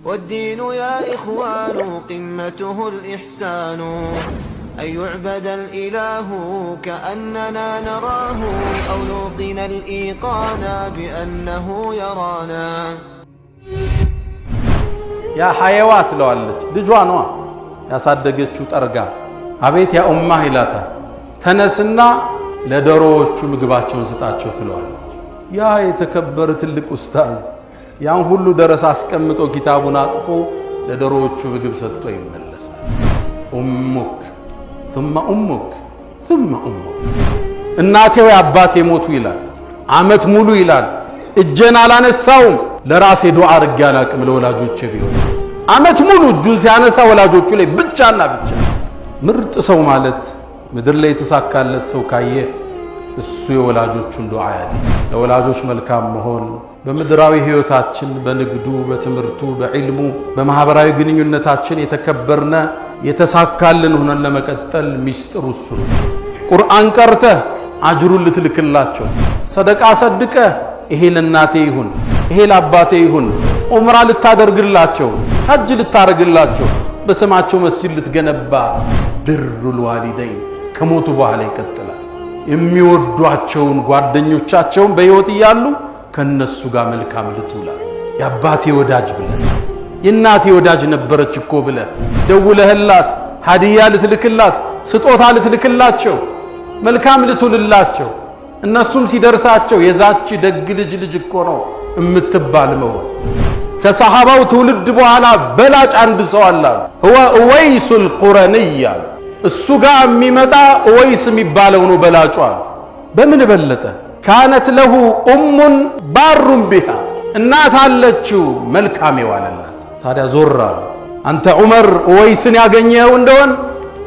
والدين يا إخوان قمته الإحسان أن يعبد الإله كأننا نراه أو نوقن الإيقان بأنه يرانا يا حيوات لو قالت دجوانوا يا صدقتشو ترغا አቤት ያ ኡማ ይላታ ተነስና ለደሮቹ ምግባቸውን ስጣቸው ትለዋለች ያ የተከበረ ትልቅ ኡስታዝ ያን ሁሉ ደረስ አስቀምጦ ኪታቡን አጥፎ ለደሮቹ ምግብ ሰጥቶ ይመለሳል ኡሙክ ثم ኡሙክ ثم ኡሙክ እናቴው አባቴ ሞቱ ይላል አመት ሙሉ ይላል እጄን አላነሳውም ለራሴ ዱዓ አርግ ያላቅም ለወላጆቼ ቢሆን አመት ሙሉ እጁን ሲያነሳ ወላጆቹ ላይ ብቻና ብቻ ምርጥ ሰው ማለት ምድር ላይ ተሳካለት ሰው ካየ እሱ የወላጆቹን ዱዓ ያድርግ ለወላጆች መልካም መሆን በምድራዊ ህይወታችን በንግዱ በትምርቱ በዕልሙ በማህበራዊ ግንኙነታችን የተከበርነ የተሳካልን ሆነን ለመቀጠል ሚስጥሩ እሱ ነው ቁርአን ቀርተህ አጅሩን ልትልክላቸው ሰደቃ ሰድቀ ይሄ ለናቴ ይሁን ይሄ ለአባቴ ይሁን ዑምራ ልታደርግላቸው ሐጅ ልታረግላቸው በስማቸው መስጂድ ልትገነባ ብሩል ዋሊደይን ከሞቱ በኋላ ይቀጥላል የሚወዷቸውን ጓደኞቻቸውን በህይወት ይያሉ ከነሱ ጋር መልካም ልትውላ ያባቴ ወዳጅ ብለ የናቴ ወዳጅ ነበረች እኮ ብለ ደውለህላት ሀዲያ ልትልክላት ስጦታ ልትልክላቸው መልካም ልትውልላቸው እነሱም ሲደርሳቸው የዛች ደግ ልጅ እኮ ነው እምትባል መሆን ከሰሃባው ትውልድ በኋላ በላጭ አንድ ሰው አለ هو اويس القرني እሱ ጋር የሚመጣ ኦይስ የሚባለው ነው በላጩ በምን በለጠ كانت له ام بار بها እናት አለችው መልካም የዋለላት ታዲያ ዞራ አንተ ዑመር ኦይስን ያገኘው እንደሆን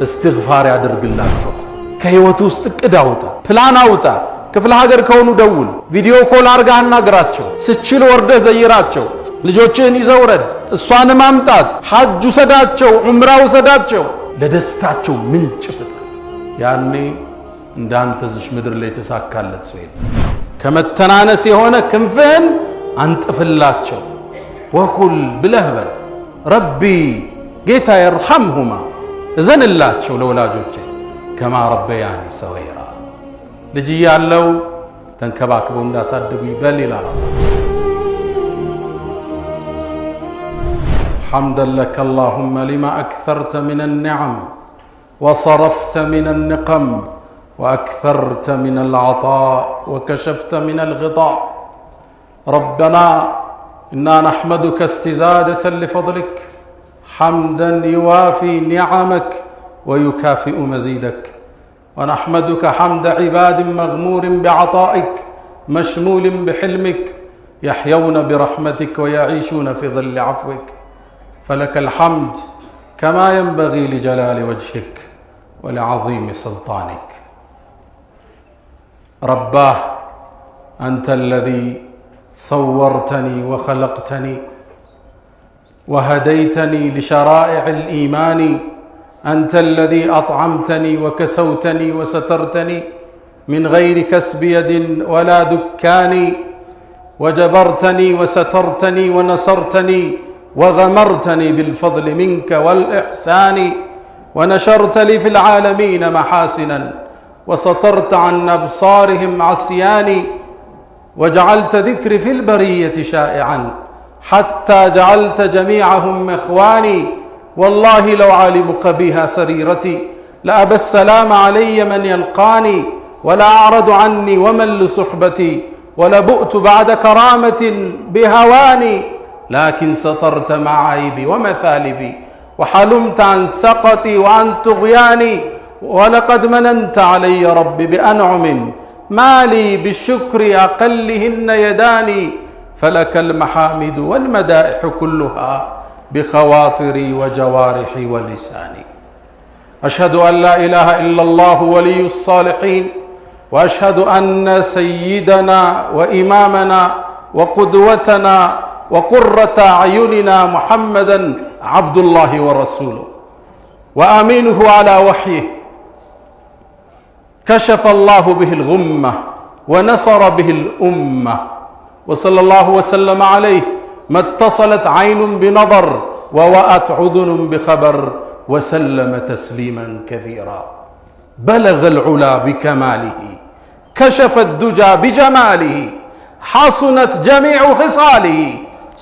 እስትግፋር ያደርግላቸው ከህይወት ውስጥ ቅዳውታ ፕላን አውጣ ክፍለ ሀገር ከሆኑ ደውል ቪዲዮ ኮል አርጋ አናግራቸው ስችል ወርደ ዘይራቸው ልጆችን ይዘውረድ እሷን ማምጣት ሐጅ ሰዳቸው ዑምራው ሰዳቸው ለደስታቸው ምንጭ ፍታ ያኔ እንዳንተ ዝሽ ምድር ላይ ተሳካለት ሰው የለም ከመተናነስ የሆነ ክንፍህን አንጥፍላቸው ወኩል ብለህበል ረቢ ጌታ ይርሐምሁማ እዘንላቸው ለወላጆቼ ከማ ረበያኒ ሰገይራ ልጅ ያለው ተንከባክበው እንዳሳደጉ ይበል ይላል حمدا لك اللهم لما أكثرت من النعم وصرفت من النقم وأكثرت من العطاء وكشفت من الغطاء ربنا إنا نحمدك استزادة لفضلك حمدا يوافي نعمك ويكافئ مزيدك ونحمدك حمد عباد مغمور بعطائك مشمول بحلمك يحيون برحمتك ويعيشون في ظل عفوك فلك الحمد كما ينبغي لجلال وجهك ولعظيم سلطانك رباه أنت الذي صورتني وخلقتني وهديتني لشرائع الإيمان أنت الذي أطعمتني وكسوتني وسترتني من غير كسب يد ولا دكان وجبرتني وسترتني ونصرتني وغمرتني بالفضل منك والإحسان ونشرت لي في العالمين محاسنا وسترت عن أبصارهم عصياني وجعلت ذكري في البرية شائعا حتى جعلت جميعهم إخواني والله لو علم قبيها سريرتي لأبى السلام علي من يلقاني ولا أعرض عني ومن لصحبتي ولبؤت بعد كرامة بهواني لكن سترت مع عيبي ومثالبي وحلمت عن سقطي وعن طغياني ولقد مننت علي ربي بأنعم ما لي بالشكر أقلهن يداني فلك المحامد والمدائح كلها بخواطري وجوارحي ولساني أشهد أن لا إله إلا الله ولي الصالحين وأشهد أن سيدنا وإمامنا وقدوتنا وقرة أعيننا محمدا عبد الله ورسوله وآمينه على وحيه كشف الله به الغمة ونصر به الأمة وصلى الله وسلم عليه ما اتصلت عين بنظر ووأت أذن بخبر وسلم تسليما كثيرا بلغ العلا بكماله كشف الدجى بجماله حصنت جميع خصاله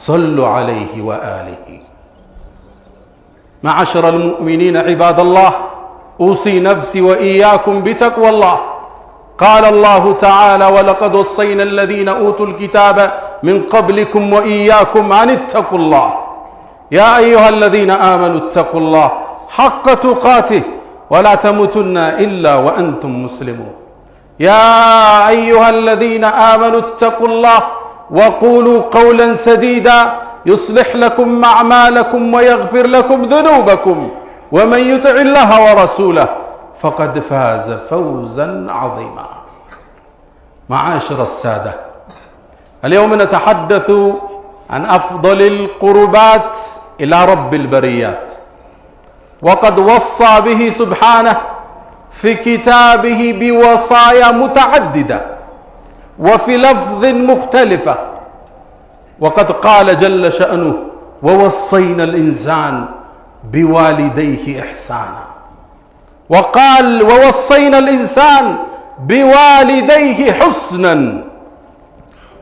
صلوا عليه وآله. معاشر المؤمنين عباد الله، أوصي نفسي وإياكم بتقوى الله. قال الله تعالى: ولقد وصينا الذين أوتوا الكتاب من قبلكم وإياكم أن اتقوا الله. يا أيها الذين آمنوا اتقوا الله حق تقاته ولا تموتن إلا وأنتم مسلمون. يا أيها الذين آمنوا اتقوا الله وقولوا قولا سديدا يصلح لكم أعمالكم ويغفر لكم ذنوبكم ومن يطع الله ورسوله فقد فاز فوزا عظيما. معاشر السادة، اليوم نتحدث عن أفضل القربات إلى رب البريات، وقد وصى به سبحانه في كتابه بوصايا متعددة وفي لفظ مختلفة. وقد قال جل شأنه: ووصينا الإنسان بوالديه إحسانا. وقال: ووصينا الإنسان بوالديه حسنا.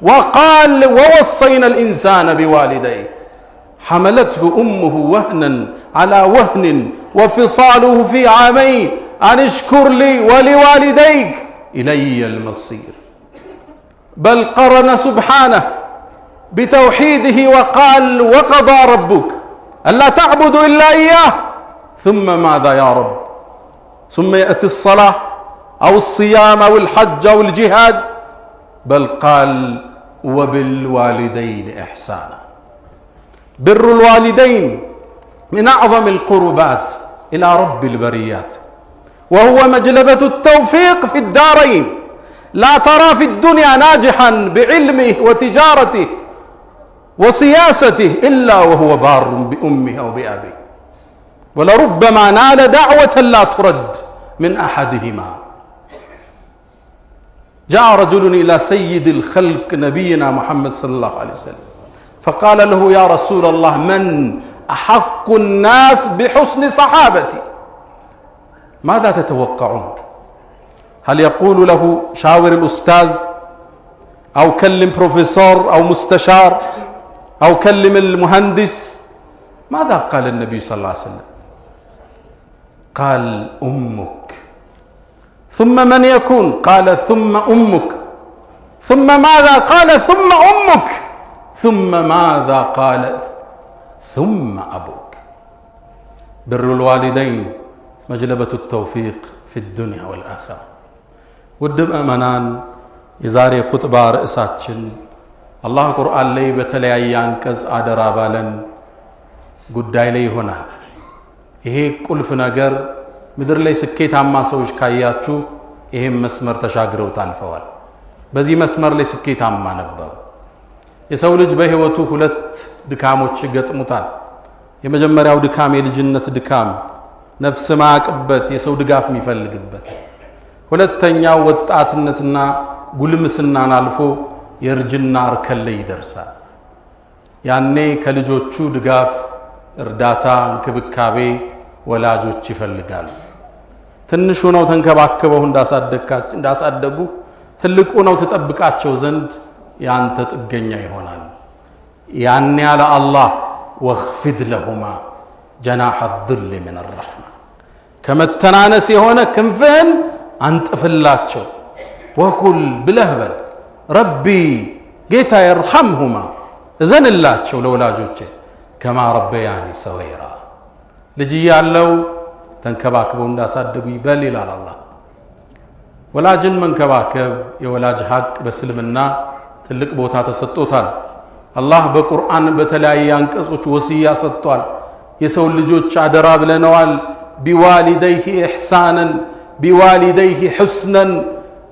وقال: ووصينا الإنسان بوالديه حملته أمه وهنا على وهن وفصاله في عامين أن اشكر لي ولوالديك إلي المصير. بل قرن سبحانه بتوحيده وقال: وقضى ربك ألا تعبدوا إلا إياه. ثم ماذا يا رب؟ ثم يأتي الصلاة أو الصيام أو الحج أو الجهاد. بل قال: وبالوالدين إحسانا. بر الوالدين من أعظم القربات إلى رب البريات، وهو مجلبة التوفيق في الدارين. لا ترى في الدنيا ناجحا بعلمه وتجارته وسياسته إلا وهو بار بأمه أو بأبيه، ولربما نال دعوة لا ترد من أحدهما. جاء رجل إلى سيد الخلق نبينا محمد صلى الله عليه وسلم فقال له: يا رسول الله، من أحق الناس بحسن صحابتي؟ ماذا تتوقعون؟ هل يقول له شاور الأستاذ، أو كلم بروفيسور أو مستشار، أو كلم المهندس؟ ماذا قال النبي صلى الله عليه وسلم؟ قال: أمك. ثم من يكون؟ قال: ثم أمك. ثم ماذا؟ قال: ثم أمك. ثم ماذا؟ قال: ثم أبوك. بر الوالدين مجلبة التوفيق في الدنيا والآخرة. ودم أمنان يزاري خطبة رئيساتشن الله قرآن لي بتلي ينكز آدرا بالن قداي لي هنا ይሄ ቁልፍ ነገር ምድር ላይ ስኬታማ ሰዎች ካያችሁ ይሄን መስመር ተሻግረው ታልፈዋል። በዚህ መስመር ላይ ስኬታማ ነበሩ። የሰው ልጅ በህይወቱ ሁለት ድካሞች ይገጥሙታል። የመጀመሪያው ድካም የልጅነት ድካም፣ ነፍስ ማቅበት የሰው ድጋፍ የሚፈልግበት። ሁለተኛው ወጣትነትና ጉልምስናን አልፎ የርጅና እርከን ላይ ይደርሳል። ያኔ ከልጆቹ ድጋፍ፣ እርዳታ፣ እንክብካቤ ወላጆች ይፈልጋሉ። ትንሹ ነው ተንከባከበው እንዳሳደጉ ትልቁ ነው ተጠብቃቸው ዘንድ ያንተ ጥገኛ ይሆናል። ያኔ ያለ አላህ ወኽፊድ ለሁማ ጀናሐ الذل من الرحمة ከመተናነስ የሆነ ክንፍህን አንጥፍላቸው። ወኩል ብለህ በል ረቢ ጌታ ይርሐምሁማ እዘንላቸው ለወላጆቼ ከማ ረበያኒ ሰገይራ ልጅ ያለው ተንከባክበው እንዳሳደጉ ይበል ይላል አላህ። ወላጅን መንከባከብ የወላጅ ሐቅ በእስልምና ትልቅ ቦታ ተሰጥቶታል። አላህ በቁርአን በተለያየ አንቀጾች ወሲያ ሰጥቷል። የሰው ልጆች አደራ ብለነዋል። ቢዋሊደይሂ ኢህሳናን ቢዋሊደይሂ ሁስናን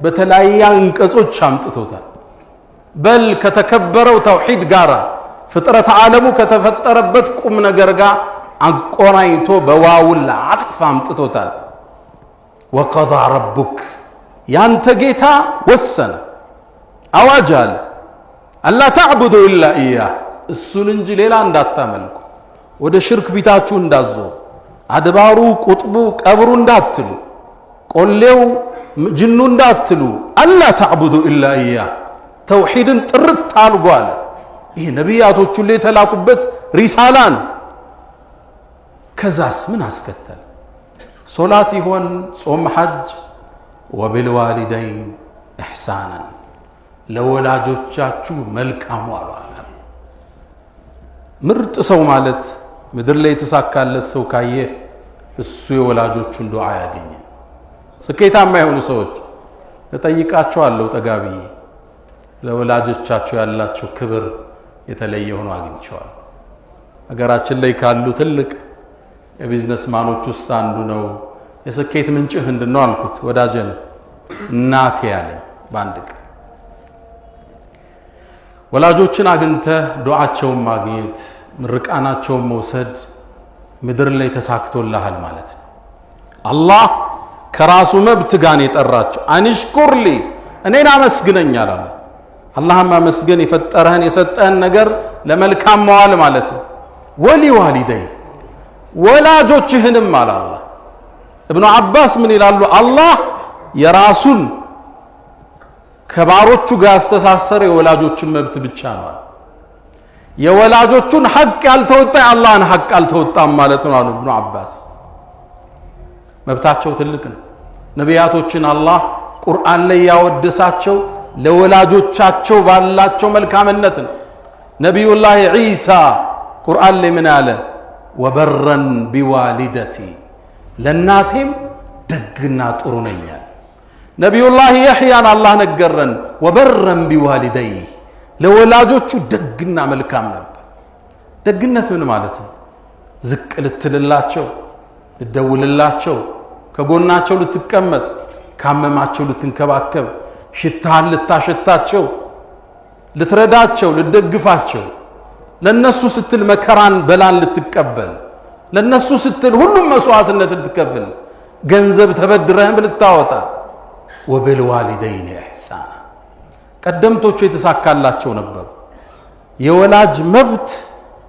በተለያየ አንቀጾች አምጥቶታል። በል ከተከበረው ተውሂድ ጋራ ፍጥረት ዓለሙ ከተፈጠረበት ቁም ነገር ጋር አቆራኝቶ በዋውል አጥፍ አምጥቶታል። ወቀضى ربك ያንተ ጌታ ወሰነ አዋጅ አለ አላ ተዕቡዱ ኢላ ኢያህ እሱን እንጂ ሌላ እንዳታመልኩ ወደ ሽርክ ፊታችሁ እንዳትዞሩ አድባሩ ቁጥቡ ቀብሩ እንዳትሉ ቆሌው ጅኑ እንዳትሉ አላ ተዕቡዱ ኢላ ኢያህ ተውሂድን ጥርት አልጓለ ይሄ ነቢያቶቹ ላይ የተላኩበት ሪሳላ ነው ከዛስ ምን አስከተለ ሶላት ይሆን ጾም ሐጅ ወቢልዋሊደይን ኢሕሳናን ለወላጆቻችሁ መልካም ዋሉ አለ ምርጥ ሰው ማለት ምድር ላይ የተሳካለት ሰው ካየ እሱ የወላጆቹን ዱዓ ያገኘ ስኬታማ የሆኑ ሰዎች እጠይቃቸዋለሁ ጠጋብዬ ለወላጆቻቸው ያላቸው ክብር የተለየ ሆኖ አግኝቸዋል ሀገራችን ላይ ካሉ ትልቅ የቢዝነስ ማኖች ውስጥ አንዱ ነው የስኬት ምንጭህ ምንድነው አልኩት ወዳጀን እናቴ ያለኝ ባንድ ቀን ወላጆችን አግኝተህ ዱዓቸውን ማግኘት ምርቃናቸውን መውሰድ ምድር ላይ ተሳክቶልሃል ማለት ነው አላህ ከራሱ መብት ጋር የጠራቸው አንሽኩርሊ እኔን አመስግነኝ አላህ አላህን ማመስገን የፈጠረህን የሰጠህን ነገር ለመልካም መዋል ማለት ነው ወሊዋሊደይ ወላጆችህንም አለ አላህ ኢብኑ አባስ ምን ይላሉ አላህ የራሱን ከባሮቹ ጋር አስተሳሰረ የወላጆችን መብት ብቻ ነው የወላጆቹን ሐቅ ያልተወጣ አላህን ሐቅ አልተወጣም ማለት ነው አሉ ኢብኑ አባስ መብታቸው ትልቅ ነው ነቢያቶችን አላህ ቁርአን ላይ ያወደሳቸው ለወላጆቻቸው ባላቸው መልካምነት ነው ነብዩላህ ኢሳ ቁርአን ላይ ምን አለ ወበረን ቢዋሊደቲ ለናቴም ደግና ጥሩ ነኝ ነብዩላህ ይህያን አላህ ነገረን ወበረን ቢዋሊደይ ለወላጆቹ ደግና መልካም ነበር ደግነት ምን ማለት ነው ዝቅ ልትልላቸው ልደውልላቸው ከጎናቸው ልትቀመጥ ካመማቸው ልትንከባከብ ሽታን ልታሸታቸው ልትረዳቸው ልትደግፋቸው ለነሱ ስትል መከራን በላን ልትቀበል ለነሱ ስትል ሁሉም መስዋዕትነት ልትከፍል ገንዘብ ተበድረህም ልታወጣ ወበልዋሊደይን ኢሕሳና ቀደምቶቹ የተሳካላቸው ነበሩ የወላጅ መብት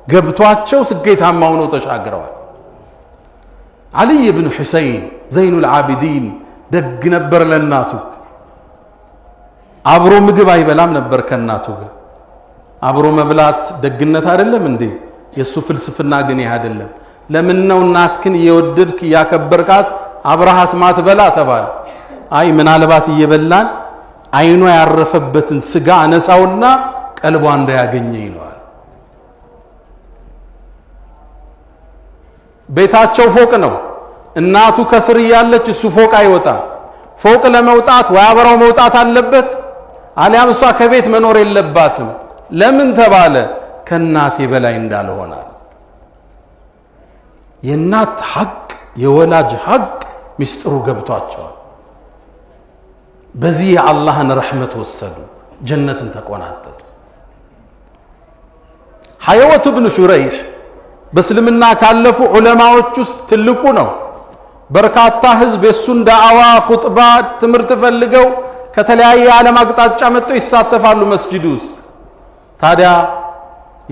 ገብቷቸው ስኬታማ ሆነው ተሻግረዋል አሊ ኢብኑ ሁሰይን ዘይኑል ዓቢዲን ደግ ነበር ለናቱ አብሮ ምግብ አይበላም ነበር ከናቱ ጋር አብሮ መብላት ደግነት አይደለም እንዴ የሱ ፍልስፍና ግን ይሄ አይደለም ለምን ነው እናትክን እየወደድክ ያከበርካት አብራሃት ማትበላ ተባለ አይ ምናልባት እየበላን አይኗ ያረፈበትን ስጋ አነሳውና ቀልቧ እንዳያገኘ ይለዋል ቤታቸው ፎቅ ነው እናቱ ከስር ያለች እሱ ፎቅ አይወጣ ፎቅ ለመውጣት ወይ አብራው መውጣት አለበት አሊያም እሷ ከቤት መኖር የለባትም ለምን ተባለ ከናቴ በላይ እንዳልሆናል የናት ሐቅ የወላጅ ሐቅ ሚስጥሩ ገብቷቸዋል በዚህ የአላህን ረህመት ወሰዱ ጀነትን ተቆናጠጡ ሐይወት ኢብኑ ሹረይህ በእስልምና ካለፉ ዑለማዎች ውስጥ ትልቁ ነው በርካታ ህዝብ የሱን ዳዕዋ ኹጥባ ትምህርት ፈልገው ከተለያየ ዓለም አቅጣጫ መጥተው ይሳተፋሉ መስጂድ ውስጥ ታዲያ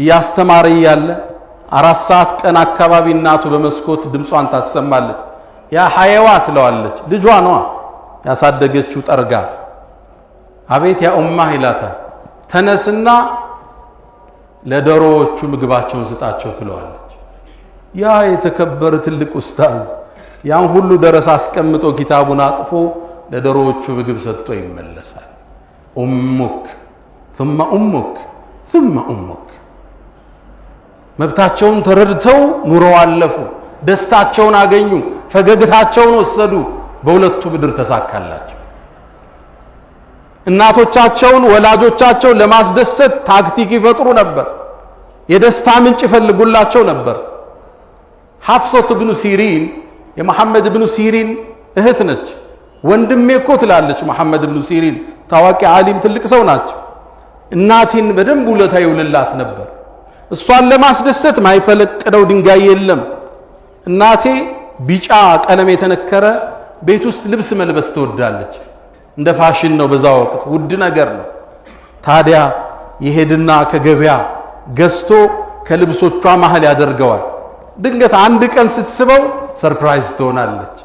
ያስተማረ ያለ 4 ሰዓት ቀን አካባቢ እናቱ በመስኮት ድምጿን ታሰማለች ያ ሐይዋ ትለዋለች ልጇ ነው ያሳደገችው ጠርጋ አቤት ያ ኡማህ ይላታል ተነስና ለዶሮዎቹ ምግባቸውን ስጣቸው ትለዋለች ያ የተከበረ ትልቅ ኡስታዝ ያን ሁሉ ደረስ አስቀምጦ ኪታቡን አጥፎ ለዶሮዎቹ ምግብ ሰጥቶ ይመለሳል ኡሙክ ثم ኡሙክ ثم ኡሙክ መብታቸውን ተረድተው ኑረው አለፉ ደስታቸውን አገኙ ፈገግታቸውን ወሰዱ በሁለቱ ምድር ተሳካላቸው እናቶቻቸውን ወላጆቻቸውን ለማስደሰት ታክቲክ ይፈጥሩ ነበር የደስታ ምንጭ ይፈልጉላቸው ነበር ሐፍሰቱ ኢብኑ ሲሪን የመሐመድ ኢብኑ ሲሪን እህት ነች ወንድሜ እኮ ትላለች መሐመድ ኢብኑ ሲሪን ታዋቂ ዓሊም ትልቅ ሰው ናቸው እናቲን በደንብ ውለታ ይውልላት ነበር እሷን ለማስደሰት ማይፈለቀደው ድንጋይ የለም እናቴ ቢጫ ቀለም የተነከረ ቤት ውስጥ ልብስ መልበስ ትወዳለች እንደ ፋሽን ነው በዛ ወቅት ውድ ነገር ነው ታዲያ ይሄድና ከገበያ ገዝቶ ከልብሶቿ መሃል ያደርገዋል። ድንገት አንድ ቀን ስትስበው ሰርፕራይዝ ትሆናለች።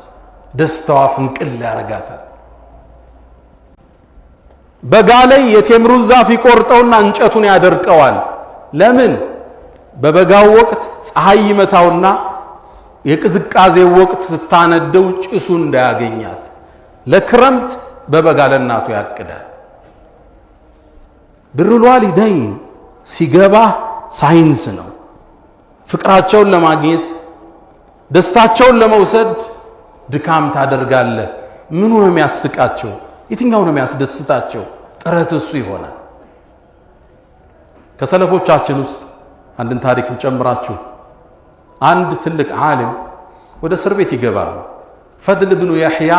ደስታዋ ፍንቅል ያረጋታል። በጋ ላይ የቴምሩን ዛፍ ይቆርጠውና እንጨቱን ያደርቀዋል። ለምን? በበጋው ወቅት ፀሐይ ይመታውና የቅዝቃዜው ወቅት ስታነደው ጭሱ እንዳያገኛት ለክረምት በበጋ ለናቱ ያቅዳል። ብሩል ዋሊደይን ሲገባ ሳይንስ ነው። ፍቅራቸውን ለማግኘት ደስታቸውን ለመውሰድ ድካም ታደርጋለህ። ምኑ ነው የሚያስቃቸው? የትኛው ነው የሚያስደስታቸው? ጥረት እሱ ይሆናል። ከሰለፎቻችን ውስጥ አንድን ታሪክ ልጨምራችሁ። አንድ ትልቅ ዓሊም ወደ እስር ቤት ይገባሉ። ፈድል ብኑ የሕያ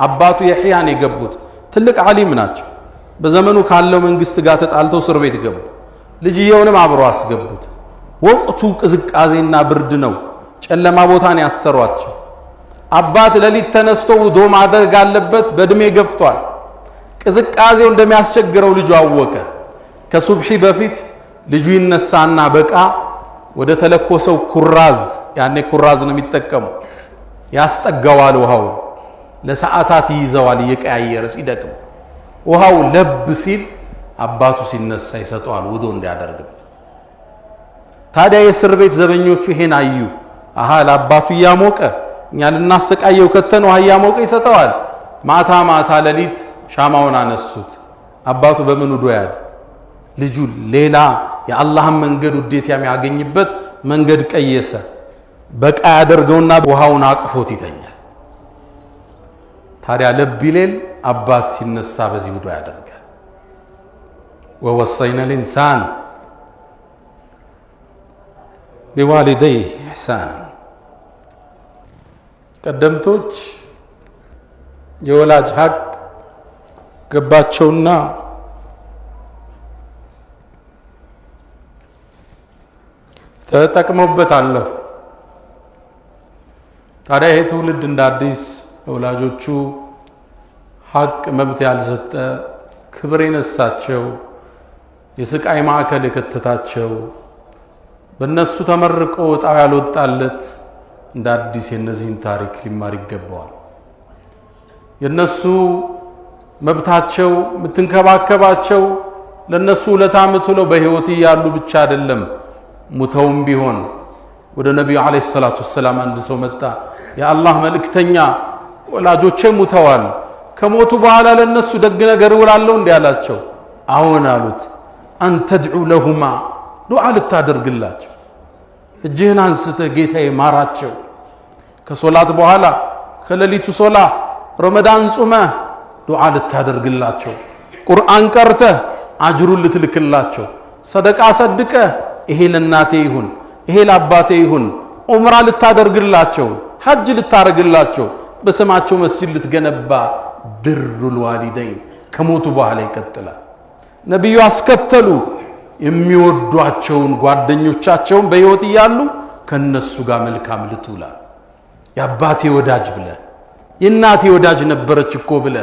አባቱ የሕያን የገቡት ትልቅ ዓሊም ናቸው። በዘመኑ ካለው መንግስት ጋር ተጣልተው እስር ቤት ገቡ። ልጅየውንም አብረው አስገቡት። ወቅቱ ቅዝቃዜና ብርድ ነው። ጨለማ ቦታን ያሰሯቸው። አባት ሌሊት ተነስቶ ውዶ ማድረግ አለበት። በእድሜ ገፍቷል። ቅዝቃዜው እንደሚያስቸግረው ልጁ አወቀ። ከሱብሒ በፊት ልጁ ይነሳና በቃ ወደ ተለኮሰው ኩራዝ፣ ያኔ ኩራዝ ነው የሚጠቀሙ፣ ያስጠጋዋል። ውሃው ለሰዓታት ይይዘዋል እየቀያየረ ሲደክም። ውሃው ለብ ሲል አባቱ ሲነሳ ይሰጠዋል ውዶ እንዲያደርግ። ታዲያ የእስር ቤት ዘበኞቹ ይሄን አዩ። አሃ ለአባቱ እያሞቀ እኛ ልናሰቃየው ከተን ውሃ እያሞቀ ይሰጠዋል። ማታ ማታ ሌሊት ሻማውን አነሱት። አባቱ በምን ውዶ ያል? ልጁ ሌላ የአላህን መንገድ ውዴታ የሚያገኝበት መንገድ ቀየሰ። በቃ ያደርገውና ውሃውን አቅፎት ይተኛል። ታዲያ ለብ ይሌል አባት ሲነሳ በዚህ ውዶ ያደርጋል። ወወሰይና الانسان بوالديه احسانا ቀደምቶች የወላጅ ሐቅ ገባቸውና ተጠቅመውበት አለፉ። ታዲያ ይሄ ትውልድ እንደ አዲስ ወላጆቹ ሐቅ መብት ያልሰጠ ክብር የነሳቸው የስቃይ ማዕከል የከተታቸው በእነሱ ተመርቆ ዕጣው ያልወጣለት እንደ አዲስ የነዚህን ታሪክ ሊማር ይገባዋል። የነሱ መብታቸው ምትንከባከባቸው ለነሱ ውለታ ምትለው በህይወት ያሉ ብቻ አይደለም፣ ሙተውም ቢሆን። ወደ ነብዩ አለይሂ ሰላቱ ወሰላም አንድ ሰው መጣ። የአላህ መልእክተኛ ወላጆቼ ሙተዋል፣ ከሞቱ በኋላ ለነሱ ደግ ነገር እውላለሁ እንዴ አላቸው። አዎን አሉት። አንተ ድዑ ለሁማ ዱዓ ልታደርግላቸው፣ እጅህን አንስተህ ጌታዬ ማራቸው። ከሶላት በኋላ ከሌሊቱ ሶላ ረመዳን ጾመህ ዱዓ ልታደርግላቸው፣ ቁርአን ቀርተህ አጅሩን ልትልክላቸው፣ ሰደቃ ሰድቀህ ይሄ ለናቴ ይሁን ይሄ ለአባቴ ይሁን፣ ዑምራ ልታደርግላቸው፣ ሐጅ ልታረግላቸው፣ በስማቸው መስጂድ ልትገነባ። ብሩል ዋሊደይን ከሞቱ በኋላ ይቀጥላል። ነብዩ አስከተሉ የሚወዷቸውን ጓደኞቻቸውን በህይወት እያሉ ከነሱ ጋር መልካም ልትውላ። የአባቴ ወዳጅ ብለ የእናቴ ወዳጅ ነበረች እኮ ብለ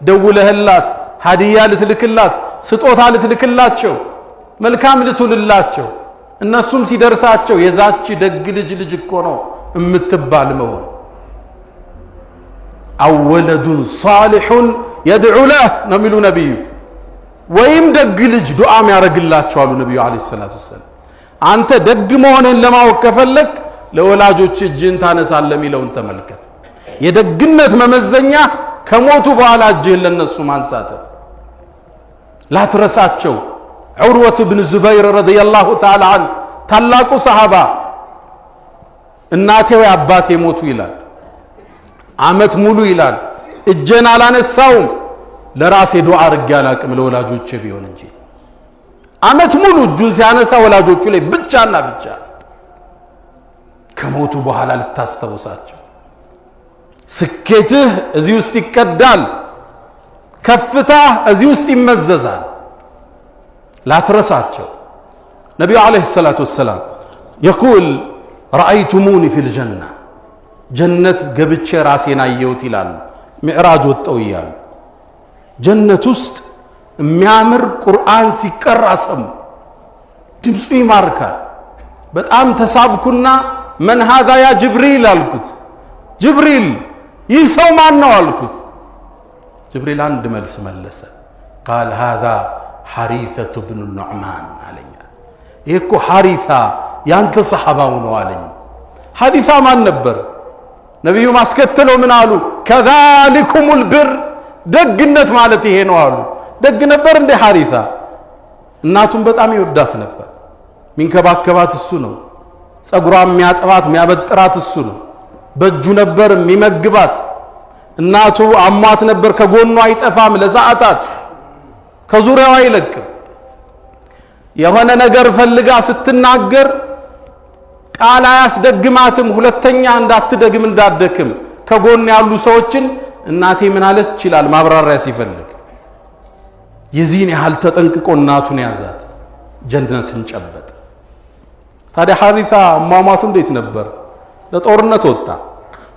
ደውለህላት ሀዲያ ልትልክላት ስጦታ ልትልክላቸው መልካም ልትውልላቸው። እነሱም ሲደርሳቸው የዛች ደግ ልጅ እኮ ነው እምትባል መሆን። አወለዱን ሷሊሑን የድዑ ለህ ነው የሚሉ ነብዩ። ወይም ደግ ልጅ ዱዓም ያረግላቸው አሉ ነብዩ አለይሂ ሰላቱ ወሰለም። አንተ ደግ መሆንን ለማወቅ ከፈለክ ለወላጆች እጅን ታነሳለህ የሚለውን ተመልከት። የደግነት መመዘኛ ከሞቱ በኋላ እጅህን ለነሱ ማንሳት። ላትረሳቸው። ዑርወት ብን ዙበይር ረዲየላሁ ተዓላ ዐንሁ ታላቁ ሰሃባ እናቴ ወይ አባቴ ሞቱ ይላል። አመት ሙሉ ይላል እጄን አላነሳውም፣ ለራሴ ዱዓ አድርጌ አላቅም ለወላጆቼ ቢሆን እንጂ። አመት ሙሉ እጁን ሲያነሳ ወላጆቹ ላይ ብቻና ብቻ። ከሞቱ በኋላ ልታስተውሳቸው። ስኬትህ እዚህ ውስጥ ይቀዳል፣ ከፍታህ እዚህ ውስጥ ይመዘዛል። ላትረሳቸው። ነብዩ አለይሂ ሰላቱ ወሰላም يقول رأيتموني في الجنة ጀነት ገብቼ ራሴን አየሁት ይላሉ። ሚዕራጅ ወጣው ይላሉ። ጀነት ውስጥ የሚያምር ቁርአን ሲቀራ ሰሙ። ድምፁ ይማርካል። በጣም ተሳብኩና መን ሃዛ ያ ጅብሪል አልኩት። ጅብሪል ይህ ሰው ማን ነው አልኩት። ጅብሪል አንድ መልስ መለሰ። ቃል ሃዛ ሐሪተቱ ብኑ ኑዕማን አለኝ። ይህ እኮ ሐሪታ ያንተ ሰሐባው ነው አለኝ። ሐሪታ ማን ነበር? ነቢዩ ማስከተለው ምን አሉ? ከዛሊኩሙል ብር፣ ደግነት ማለት ይሄ ነው አሉ። ደግ ነበር እንደ ሐሪታ። እናቱን በጣም ይወዳት ነበር። ሚንከባከባት እሱ ነው። ጸጉሯን የሚያጠባት የሚያበጥራት እሱ ነው። በእጁ ነበር የሚመግባት። እናቱ አሟት ነበር፣ ከጎኗ አይጠፋም ለሰዓታት፣ ከዙሪያው አይለቅም። የሆነ ነገር ፈልጋ ስትናገር ቃል አያስደግማትም። ሁለተኛ እንዳትደግም እንዳትደክም ከጎን ያሉ ሰዎችን እናቴ ምን አለች ይችላል ማብራሪያ ሲፈልግ። የዚህን ያህል ተጠንቅቆ እናቱን ያዛት፣ ጀነትን ጨበጠ። ታዲያ ሐሪታ አሟሟቱ እንዴት ነበር? ለጦርነት ወጣ።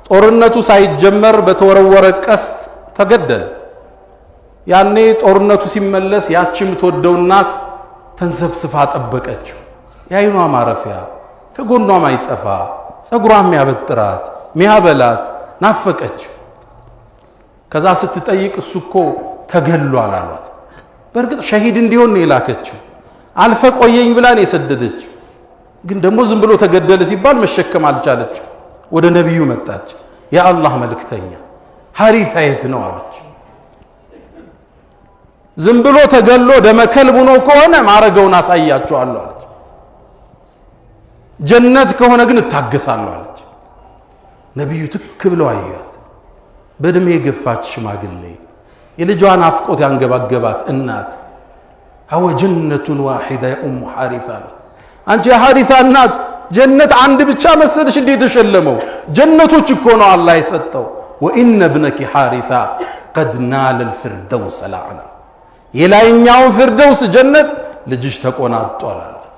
ጦርነቱ ሳይጀመር በተወረወረ ቀስት ተገደለ። ያኔ ጦርነቱ ሲመለስ ያቺ የምትወደው እናት ተንሰፍስፋ ጠበቀችው። የአይኗ ማረፊያ ከጎኗ ማይጠፋ ጸጉሯ የሚያበጥራት የሚያበላት ናፈቀችው። ከዛ ስትጠይቅ እሱ እኮ ተገሏል አሏት። በእርግጥ ሸሂድ እንዲሆን ነው የላከችው። አልፈ ቆየኝ ብላን የሰደደችው። ግን ደግሞ ዝም ብሎ ተገደለ ሲባል መሸከም አልቻለችው። ወደ ነቢዩ መጣች። የአላህ መልእክተኛ ሐሪታ የት ነው አለች። ዝም ብሎ ተገሎ ደመከልብ ሆኖ ከሆነ ማረገውን አሳያችኋለሁ አለች። ጀነት ከሆነ ግን እታገሳለሁ አለች። ነቢዩ ትክ ብለው አያት። በእድሜ የገፋች ሽማግሌ፣ የልጇን አፍቆት ያንገባገባት እናት። አወ ጀነቱን ዋሂዳ የኡሙ ሐሪታ አለ። አንቺ የሐሪታ እናት ጀነት አንድ ብቻ መሰለሽ እንዴት ተሸለመው? ጀነቶች እኮ ነው አላህ የሰጠው። ወኢነ ብነኪ ሐሪታ ቀድ ናለ ልፍርደውስ አልአዕላ፣ የላይኛውን ፍርደውስ ጀነት ልጅሽ ተቆናጧል አላት።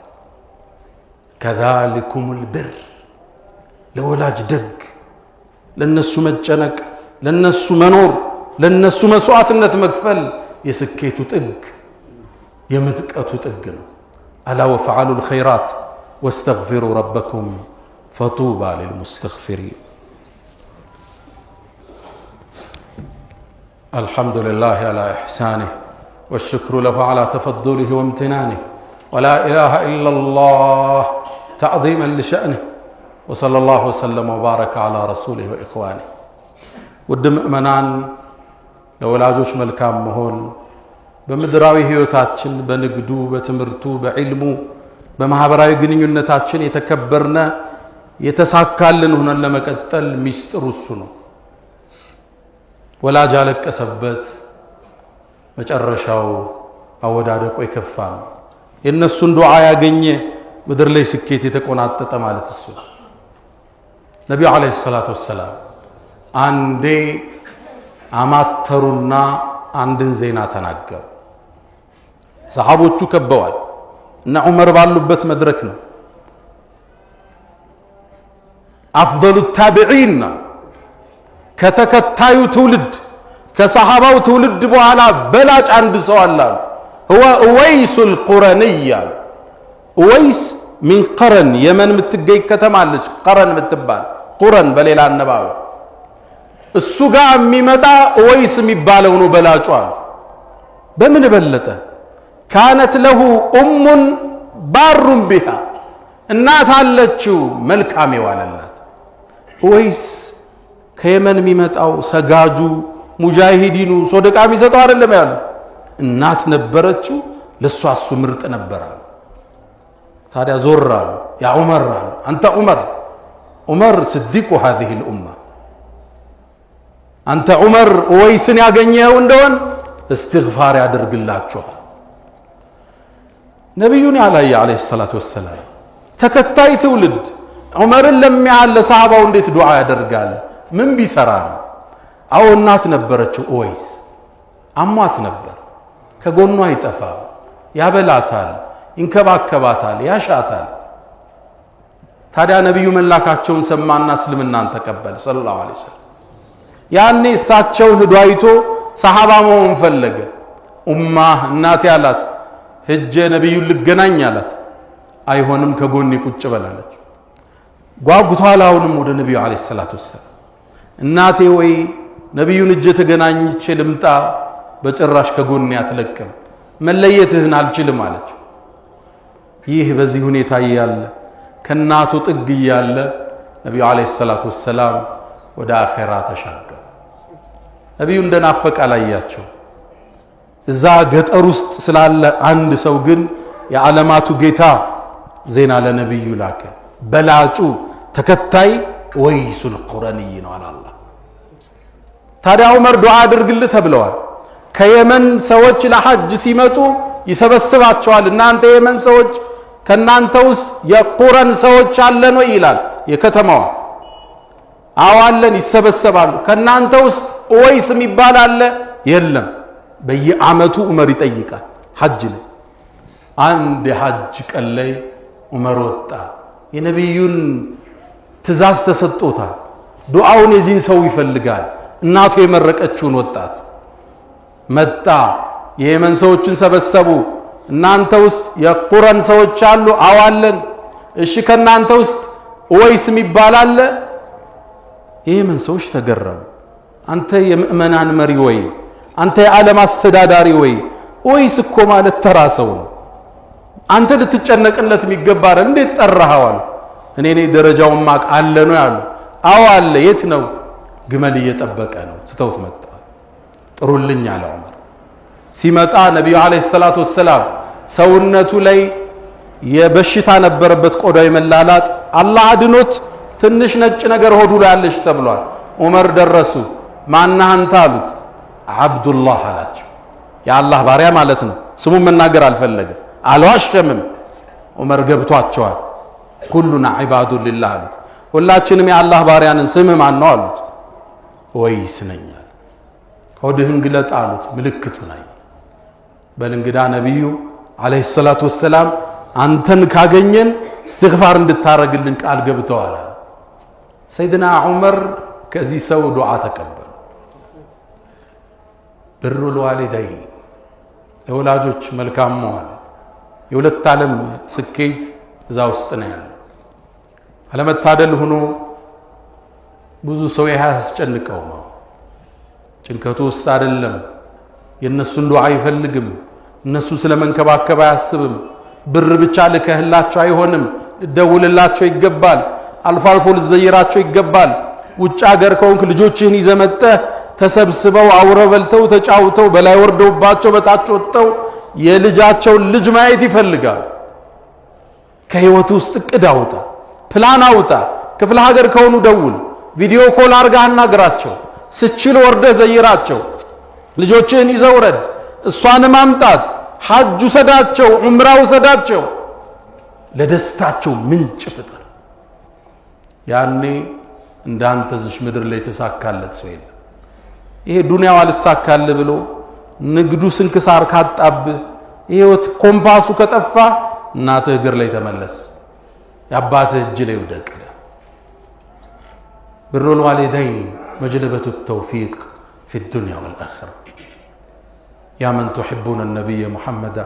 ከዛሊኩሙል ብር፣ ለወላጅ ደግ፣ ለነሱ መጨነቅ፣ ለነሱ መኖር፣ ለነሱ መስዋዕትነት መክፈል የስኬቱ ጥግ የምጥቀቱ ጥግ ነው። አላ ወፈዓሉ ልኸይራት ወስተግፊሩ ረበኩም ፈጡባ ሊልሙስተግፊሪን። አልሐምዱሊላህ አላ ኢሕሳኒህ والشكر له على تفضله وامتنانه ولا إله إلا الله تعظيما لشأنه وصلى الله وسلم وبارك على رسوله وإخوانه. ودم أمنان لولاجوش ملكام مهون بمدراوي هيوتاتشن بنقدو بتمرتو بعلمو بمهابراوي قنينيونتاتشن يتكبرنا يتساكالن هنا لما كتل ميسترو السنو ولا جالك أسبت መጨረሻው አወዳደቆ የከፋ ነው። የነሱን ዱዓ ያገኘ ምድር ላይ ስኬት የተቆናጠጠ ማለት እሱ። ነብዩ አለይሂ ሰላቱ ወሰላም አንዴ አማተሩና አንድን ዜና ተናገሩ። ሰሃቦቹ ከበዋል እና ዑመር ባሉበት መድረክ ነው። አፍضل التابعين ከተከታዩ ትውልድ ከሰሃባው ትውልድ በኋላ በላጭ አንድ ሰው አለ። هو أويس القرني። أويس من قرن የመን የምትገኝ ከተማ አለች ቀረን የምትባል። ቁረን በሌላ አነባበ እሱ ጋር የሚመጣ أويس የሚባለው ነው በላጩ አሉ። በምን በለጠ? كانت له أم بار بها፣ እናት አለችው መልካም የዋለላት። أويس ከየመን የሚመጣው ሰጋጁ ሙጃሂዲኑ ሶደቃ የሚሰጠው አይደለም ያሉት፣ እናት ነበረችው ለሷ እሱ ምርጥ ነበር አሉ። ታዲያ ዞር አሉ። ያ ዑመር አሉ፣ አንተ ዑመር ስዲቁ هذه الأمة፣ አንተ ዑመር ወይስን ያገኘው እንደሆን እስትግፋር ያደርግላችኋል። ነብዩን ያላየ አለይሂ ሰላቱ ወሰላም ተከታይ ትውልድ ዑመርን ለሚያለ ሰሃባው እንዴት ዱዓ ያደርጋል? ምን ቢሰራ ነው? አው እናት ነበረችው ኦይስ፣ አሟት ነበር፣ ከጎኗ አይጠፋም፣ ያበላታል፣ ይንከባከባታል፣ ያሻታል። ታዲያ ነብዩ መላካቸውን ሰማና እስልምናን ተቀበለ ሰለላሁ ዐለይሂ ወሰለም። ያኔ እሳቸውን ሄዶ አይቶ ሰሃባ መሆን ፈለገ። ኡማ እናቴ አላት፣ ሄጄ ነብዩን ልገናኝ አላት። አይሆንም ከጎኔ ቁጭ በላለች ጓጉታላውንም ወደ ነብዩ አለይሂ ሰላቱ ወሰለም እናቴ ወይ ነብዩን እጄ ተገናኝቼ ልምጣ በጭራሽ ከጎኔ አትለቅም መለየትህን አልችልም አለች ይህ በዚህ ሁኔታ ያለ ከናቱ ጥግ ያለ ነብዩ አለይሂ ሰላቱ ወሰለም ወደ አኺራ ተሻገሩ ነብዩ እንደናፈቀ አላያቸው እዛ ገጠር ውስጥ ስላለ አንድ ሰው ግን የዓለማቱ ጌታ ዜና ለነብዩ ላከ በላጩ ተከታይ ወይሱል ቁረኒ ነው አላህ ታዲያ ዑመር ዱዓ አድርግልህ ተብለዋል ከየመን ሰዎች ለሐጅ ሲመጡ ይሰበስባቸዋል እናንተ የመን ሰዎች ከናንተ ውስጥ የቁረን ሰዎች አለን ወይ ይላል የከተማዋ አዋለን ይሰበሰባሉ ከናንተ ውስጥ ወይስ የሚባል አለ የለም በየዓመቱ ዑመር ይጠይቃል ሐጅ ላይ አንድ ሐጅ ቀን ላይ ዑመር ወጣ የነብዩን ትእዛዝ ተሰጥቶታል ዱዓውን የዚህን ሰው ይፈልጋል እናቱ የመረቀችውን ወጣት መጣ የየመን ሰዎችን ሰበሰቡ እናንተ ውስጥ የቁረን ሰዎች አሉ አዋለን እሺ ከናንተ ውስጥ ወይስ የሚባል አለ የየመን ሰዎች ተገረሙ አንተ የምእመናን መሪ ወይ አንተ የዓለም አስተዳዳሪ ወይ ወይስ እኮ ማለት ተራሰው ነው አንተ ልትጨነቅለት የሚገባር እንዴት ጠራሃዋል እኔ ደረጃውን ማቅ አለ ነው ያሉ አው አለ የት ነው ግመል እየጠበቀ ነው ትተውት መጣ ጥሩልኝ አለ ዑመር ሲመጣ ነብዩ አለይሂ ሰላቱ ወሰለም ሰውነቱ ላይ የበሽታ ነበረበት ቆዳው የመላላጥ አላህ አድኖት ትንሽ ነጭ ነገር ሆዱ ላይ አለሽ ተብሏል ዑመር ደረሱ ማንነህ አንተ አሉት አብዱላህ አላቸው የአላህ ባሪያ ማለት ነው ስሙን መናገር አልፈለገም አልዋሸምም ዑመር ገብቷቸዋል ኩሉና ዒባዱ ሊላህ አሉት ሁላችንም የአላህ ባሪያንን ስም ማን ነው አሉት ወይስ ነኛል ሆድህን ግለጥ አሉት ምልክቱ ናይ በልንግዳ ነብዩ አለይሂ ሰላቱ ወሰለም አንተን ካገኘን እስትግፋር እንድታረግልን ቃል ገብተዋል ሰይድና ዑመር ከዚህ ሰው ዱዓ ተቀበሉ ብሩል ዋሊደይን ለወላጆች መልካም መሆን የሁለት ዓለም ስኬት እዛ ውስጥ ነው ያለው አለመታደል ሆኖ ብዙ ሰው ያስጨንቀው ነው ጭንቀቱ ውስጥ አይደለም የነሱን ዱዓ አይፈልግም እነሱ ስለመንከባከብ አያስብም ብር ብቻ ለከህላቸው አይሆንም ደውልላቸው ይገባል አልፎ አልፎ ልዘይራቸው ይገባል ውጭ ሀገር ከሆንክ ልጆችህን ይዘመጠ ተሰብስበው አውረበልተው ተጫውተው በላይ ወርደውባቸው በታች ወጥተው የልጃቸው ልጅ ማየት ይፈልጋል ከህይወት ውስጥ እቅድ አውጣ ፕላን አውጣ ክፍለ ሀገር ከሆኑ ደውል ቪዲዮ ኮል አርጋ አናግራቸው ስችል ወርደ ዘይራቸው ልጆችህን ይዘውረድ እሷን ማምጣት ሐጅ ሰዳቸው ዑምራው ሰዳቸው ለደስታቸው ምንጭ ፍጠር ያኔ እንዳንተ ዝሽ ምድር ላይ ተሳካለት ሰው የለም ይሄ ዱንያው አልሳካል ብሎ ንግዱ ስንክሳር ካጣብ ህይወት ኮምፓሱ ከጠፋ እናትህ እግር ላይ ተመለስ ያባትህ እጅ ላይ ወደቅ ብሩል ዋሊደይን مجلبة التوفيق في الدنيا والآخرة يا من تحبون النبي محمد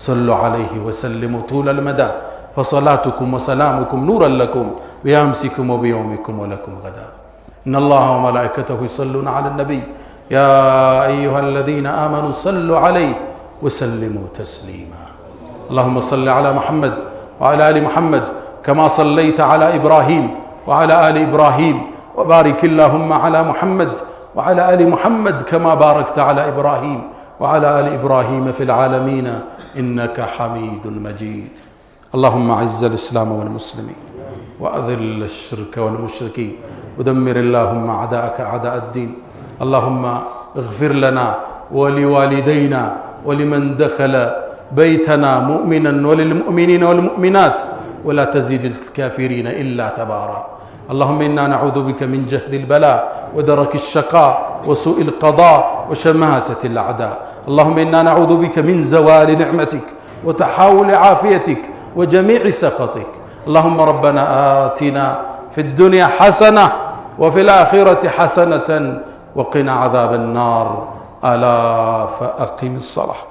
صلوا عليه وسلموا طول المدى فصلاتكم وسلامكم نورا لكم بأمسكم وبيومكم ولكم غدا إن الله وملائكته يصلون على النبي يا أيها الذين آمنوا صلوا عليه وسلموا تسليما اللهم صل على محمد وعلى آل محمد كما صليت على إبراهيم وعلى آل إبراهيم وبارك اللهم على محمد وعلى آل محمد كما باركت على إبراهيم وعلى آل إبراهيم في العالمين إنك حميد مجيد اللهم أعز الإسلام والمسلمين وأذل الشرك والمشركين ودمر اللهم أعداءك أعداء الدين اللهم اغفر لنا ولوالدينا ولمن دخل بيتنا مؤمنا وللمؤمنين والمؤمنات ولا تزيد الكافرين إلا تبارا اللهم إنا نعوذ بك من جهد البلاء ودرك الشقاء وسوء القضاء وشماتة الأعداء اللهم إنا نعوذ بك من زوال نعمتك وتحاول عافيتك وجميع سخطك اللهم ربنا آتنا في الدنيا حسنة وفي الآخرة حسنة وقنا عذاب النار ألا فأقم الصلاة